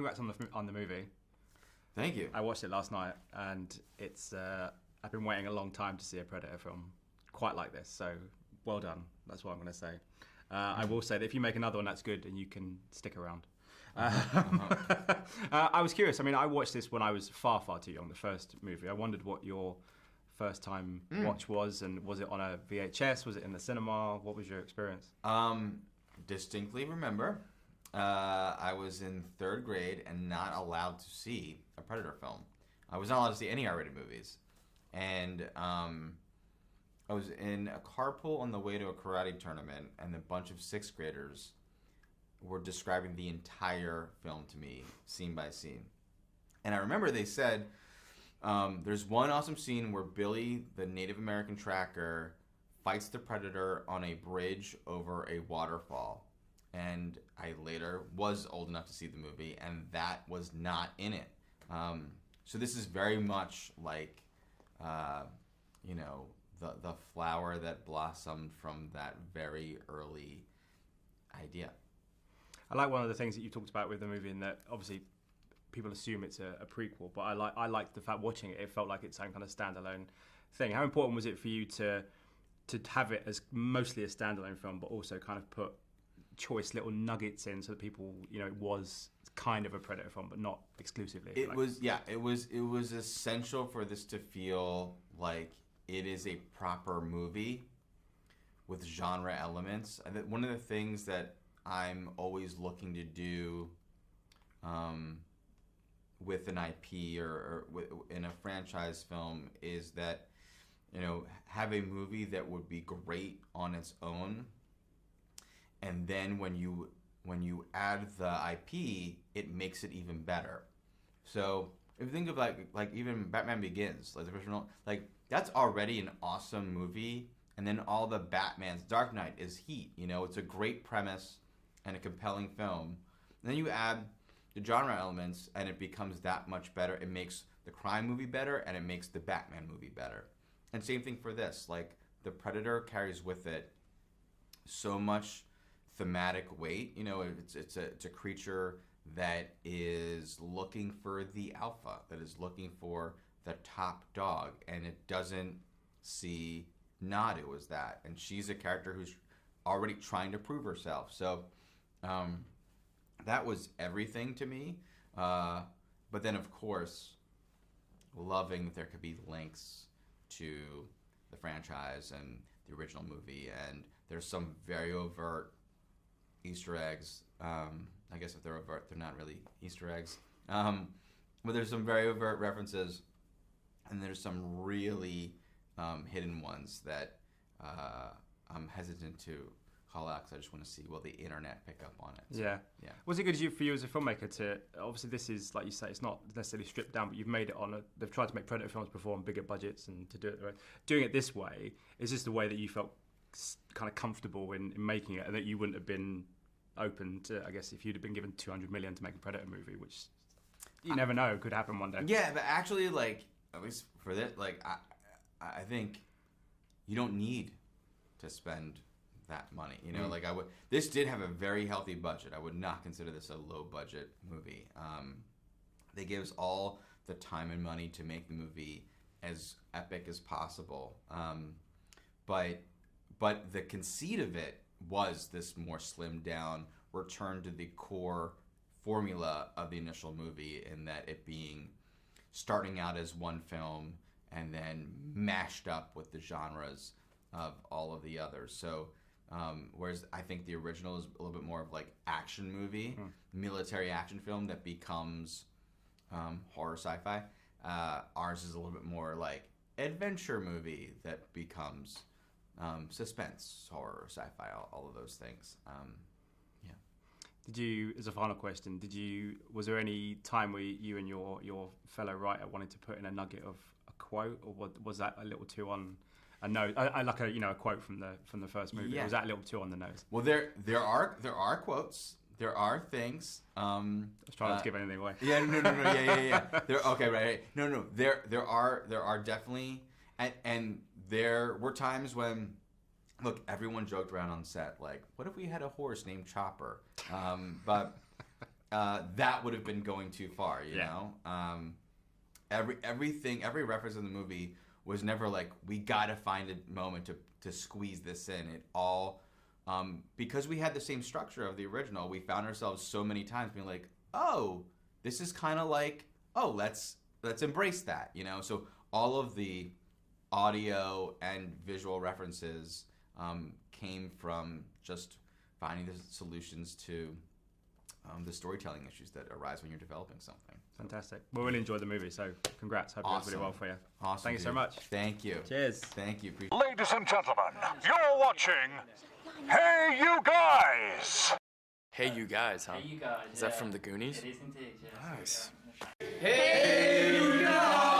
congrats on the movie. Thank you. I watched it last night, and it's. I've been waiting a long time to see a Predator film quite like this. So well done. That's what I'm going to say. I will say that if you make another one that's good, and you can stick around. I was curious. I mean, I watched this when I was far, far too young. The first movie. I wondered what your first time watch was, and was it on a VHS? Was it in the cinema? What was your experience? Distinctly remember, I was in 3rd grade and not allowed to see a Predator film. I was not allowed to see any R-rated movies, and I was in a carpool on the way to a karate tournament, and a bunch of 6th graders were describing the entire film to me, scene by scene. And I remember they said, there's one awesome scene where Billy, the Native American tracker, fights the Predator on a bridge over a waterfall. And I later was old enough to see the movie, and that was not in it. So this is very much like, the flower that blossomed from that very early idea. I like one of the things that you talked about with the movie, in that obviously people assume it's a prequel, but I like the fact watching it felt like its own kind of standalone thing. How important was it for you to have it as mostly a standalone film, but also kind of put choice little nuggets in so that people, it was kind of a Predator film, but not exclusively? It was essential for this to feel like it is a proper movie with genre elements. I think one of the things that I'm always looking to do with an IP or in a franchise film is that, have a movie that would be great on its own, and then when you add the IP, it makes it even better. So if you think of like even Batman Begins, like the original, like that's already an awesome movie, and then all the Batman's Dark Knight is heat. It's a great premise and a compelling film. And then you add the genre elements, and it becomes that much better. It makes the crime movie better, and it makes the Batman movie better. And same thing for this. Like, the Predator carries with it so much thematic weight. It's a creature that is looking for the alpha, that is looking for the top dog, and it doesn't see Naru as that. And she's a character who's already trying to prove herself. So that was everything to me. But then, of course, loving that there could be links to the franchise and the original movie. And there's some very overt Easter eggs. I guess if they're overt, they're not really Easter eggs. But there's some very overt references, and there's some really hidden ones that I'm hesitant to call out because I just want to see will the internet pick up on it. So, yeah. Yeah. Was it good for you as a filmmaker to, obviously this is, like you say, it's not necessarily stripped down, but you've made it they've tried to make Predator films before on bigger budgets, and to do it doing it this way, is this the way that you felt kind of comfortable in making it, and that you wouldn't have been open to, I guess, if you'd have been given $200 million to make a Predator movie, which you never know, could happen one day. Yeah, but actually, like, at least for this, like, I think you don't need to spend that money. Like, this did have a very healthy budget. I would not consider this a low budget movie. They gave us all the time and money to make the movie as epic as possible. But the conceit of it was this more slimmed down return to the core formula of the initial movie, in that it being starting out as one film and then mashed up with the genres of all of the others. So whereas I think the original is a little bit more of like action movie, military action film that becomes horror sci-fi. Ours is a little bit more like adventure movie that becomes suspense, horror, sci-fi, all of those things. Yeah. Did you, as a final question, was there any time where you and your fellow writer wanted to put in a nugget of a quote, or was that a little too on a nose? I like a quote from the first movie. Yeah. Was that a little too on the nose? Well, there are quotes. There are things. I was trying not to give anything away. Yeah, no, yeah. Okay, right. No. There are definitely, and there were times when, look, everyone joked around on set, like, what if we had a horse named Chopper? But that would have been going too far, you Yeah. know? Every reference in the movie was never like, we gotta find a moment to squeeze this in. It all, because we had the same structure of the original, we found ourselves so many times being like, oh, this is kind of like, oh, let's embrace that, you know? So all of the audio and visual references came from just finding the solutions to the storytelling issues that arise when you're developing something. Fantastic. Well, we'll enjoy the movie, so congrats. Hope it goes really well for you. Awesome. Thank you so much. Thank you. Cheers. Thank you. Ladies and gentlemen, you're watching Hey You Guys! Hey You Guys, huh? Hey, you guys. Is that from the Goonies? It is indeed, yes. Nice. Hey, you guys!